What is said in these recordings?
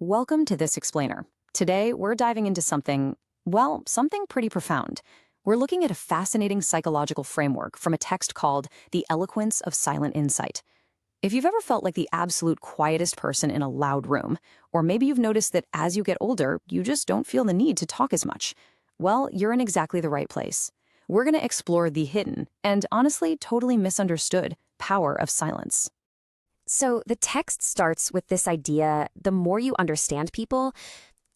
Welcome to This Explainer. Today, we're diving into something pretty profound. We're looking at a fascinating psychological framework from a text called The Eloquence of Silent Insight. If you've ever felt like the absolute quietest person in a loud room, or maybe you've noticed that as you get older, you just don't feel the need to talk as much, well, you're in exactly the right place. We're going to explore the hidden, and honestly, totally misunderstood, power of silence. So the text starts with this idea, the more you understand people,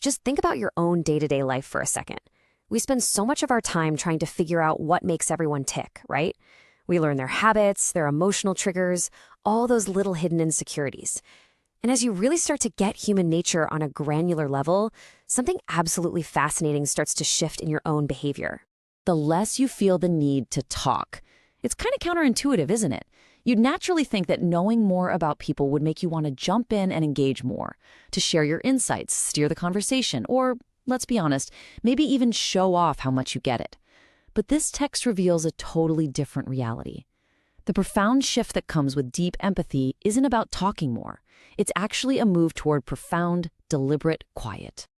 just think about your own day-to-day life for a second. We spend so much of our time trying to figure out what makes everyone tick, right? We learn their habits, their emotional triggers, all those little hidden insecurities. And as you really start to get human nature on a granular level, something absolutely fascinating starts to shift in your own behavior. The less you feel the need to talk. It's kind of counterintuitive, isn't it? You'd naturally think that knowing more about people would make you want to jump in and engage more, to share your insights, steer the conversation, or, let's be honest, maybe even show off how much you get it. But this text reveals a totally different reality. The profound shift that comes with deep empathy isn't about talking more. It's actually a move toward profound, deliberate quiet.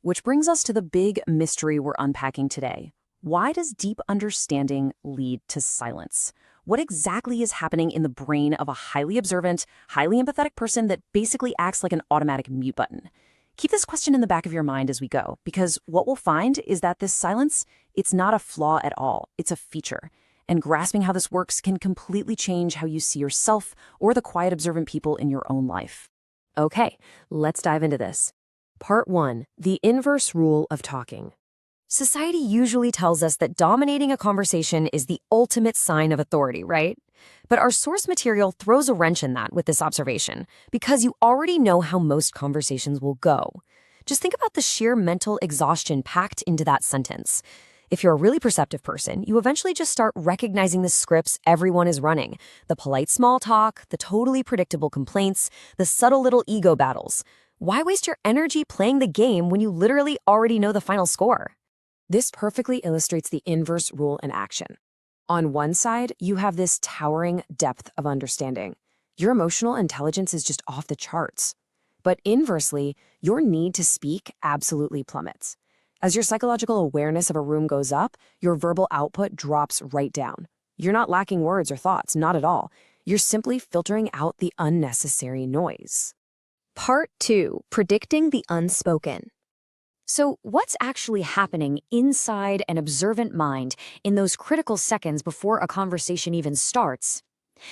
Which brings us to the big mystery we're unpacking today. Why does deep understanding lead to silence? What exactly is happening in the brain of a highly observant, highly empathetic person that basically acts like an automatic mute button? Keep this question in the back of your mind as we go, because what we'll find is that this silence, it's not a flaw at all, it's a feature. And grasping how this works can completely change how you see yourself or the quiet observant people in your own life. Okay, let's dive into this. Part 1, the inverse rule of talking. Society usually tells us that dominating a conversation is the ultimate sign of authority, right? But our source material throws a wrench in that with this observation, because you already know how most conversations will go. Just think about the sheer mental exhaustion packed into that sentence. If you're a really perceptive person, you eventually just start recognizing the scripts everyone is running. The polite small talk, the totally predictable complaints, the subtle little ego battles. Why waste your energy playing the game when you literally already know the final score? This perfectly illustrates the inverse rule in action. On one side, you have this towering depth of understanding. Your emotional intelligence is just off the charts. But inversely, your need to speak absolutely plummets. As your psychological awareness of a room goes up, your verbal output drops right down. You're not lacking words or thoughts, not at all. You're simply filtering out the unnecessary noise. Part 2, predicting the unspoken. So what's actually happening inside an observant mind in those critical seconds before a conversation even starts?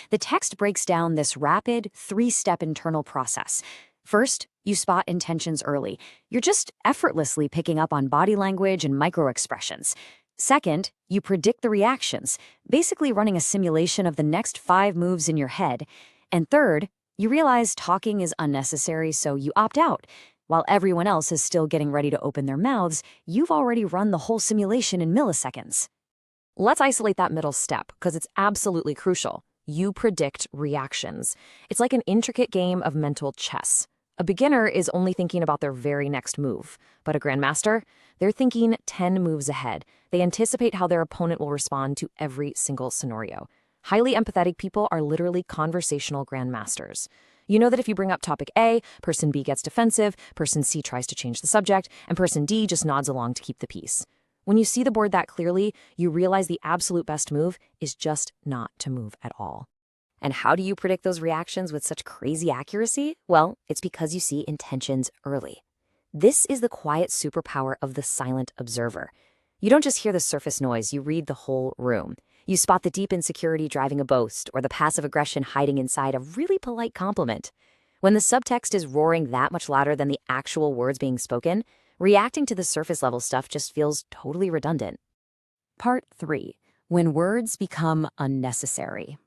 The text breaks down this rapid, three-step internal process. First, you spot intentions early. You're just effortlessly picking up on body language and microexpressions. Second, you predict the reactions, basically running a simulation of the next 5 moves in your head. And third, you realize talking is unnecessary, so you opt out. While everyone else is still getting ready to open their mouths, you've already run the whole simulation in milliseconds. Let's isolate that middle step, because it's absolutely crucial. You predict reactions. It's like an intricate game of mental chess. A beginner is only thinking about their very next move, but a grandmaster, they're thinking 10 moves ahead. They anticipate how their opponent will respond to every single scenario. Highly empathetic people are literally conversational grandmasters. You know that if you bring up topic A, person B gets defensive, person C tries to change the subject, and person D just nods along to keep the peace. When you see the board that clearly, you realize the absolute best move is just not to move at all. And how do you predict those reactions with such crazy accuracy? Well, it's because you see intentions early. This is the quiet superpower of the silent observer. You don't just hear the surface noise, you read the whole room. You spot the deep insecurity driving a boast or the passive aggression hiding inside a really polite compliment. When the subtext is roaring that much louder than the actual words being spoken, reacting to the surface level stuff just feels totally redundant. Part 3. When words become unnecessary.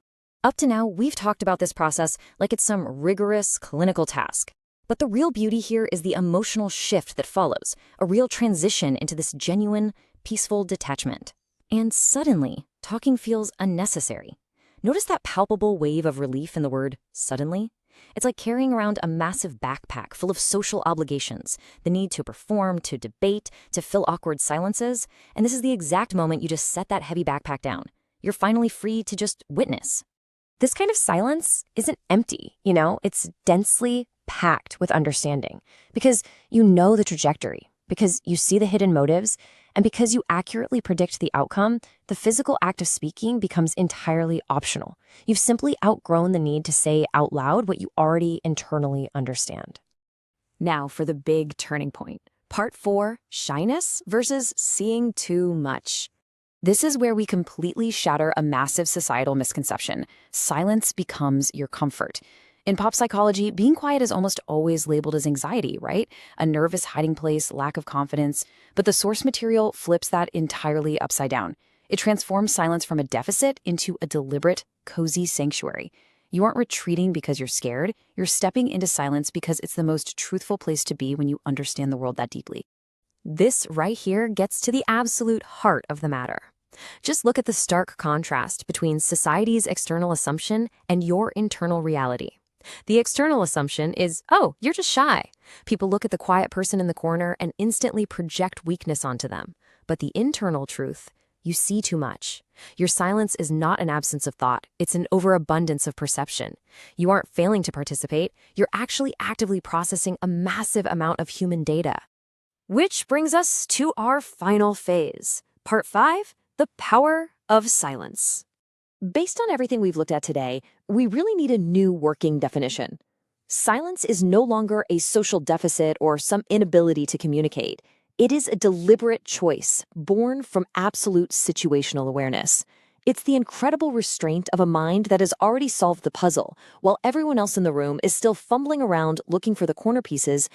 Up to now, we've talked about this process like it's some rigorous clinical task. But the real beauty here is the emotional shift that follows, a real transition into this genuine, peaceful detachment. And suddenly, talking feels unnecessary. Notice that palpable wave of relief in the word suddenly? It's like carrying around a massive backpack full of social obligations, the need to perform, to debate, to fill awkward silences, and this is the exact moment you just set that heavy backpack down. You're finally free to just witness. This kind of silence isn't empty, it's densely, packed with understanding because you know the trajectory, because you see the hidden motives, and because you accurately predict the outcome. The physical act of speaking becomes entirely optional. You've simply outgrown the need to say out loud what you already internally understand. Now for the big turning point. Part 4, shyness versus seeing too much. This is where we completely shatter a massive societal misconception. Silence becomes your comfort. In pop psychology, being quiet is almost always labeled as anxiety, right? A nervous hiding place, lack of confidence. But the source material flips that entirely upside down. It transforms silence from a deficit into a deliberate, cozy sanctuary. You aren't retreating because you're scared. You're stepping into silence because it's the most truthful place to be when you understand the world that deeply. This right here gets to the absolute heart of the matter. Just look at the stark contrast between society's external assumption and your internal reality. The external assumption is, oh, you're just shy. People look at the quiet person in the corner and instantly project weakness onto them. But the internal truth, you see too much. Your silence is not an absence of thought. It's an overabundance of perception. You aren't failing to participate. You're actually actively processing a massive amount of human data. Which brings us to our final phase. Part 5, the power of silence. Based on everything we've looked at today, we really need a new working definition. Silence is no longer a social deficit or some inability to communicate. It is a deliberate choice born from absolute situational awareness. It's the incredible restraint of a mind that has already solved the puzzle, while everyone else in the room is still fumbling around looking for the corner pieces.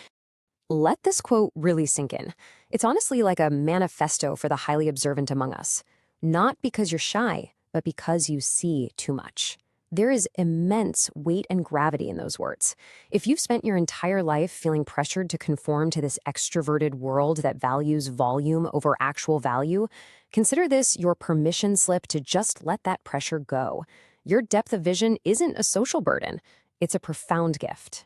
Let this quote really sink in. It's honestly like a manifesto for the highly observant among us. Not because you're shy, but because you see too much. There is immense weight and gravity in those words. If you've spent your entire life feeling pressured to conform to this extroverted world that values volume over actual value, consider this your permission slip to just let that pressure go. Your depth of vision isn't a social burden. It's a profound gift.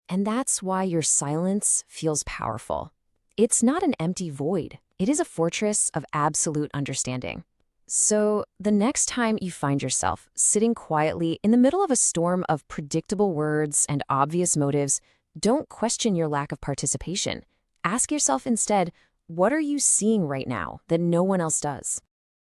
And that's why your silence feels powerful. It's not an empty void. It is a fortress of absolute understanding. So the next time you find yourself sitting quietly in the middle of a storm of predictable words and obvious motives, don't question your lack of participation. Ask yourself instead, what are you seeing right now that no one else does?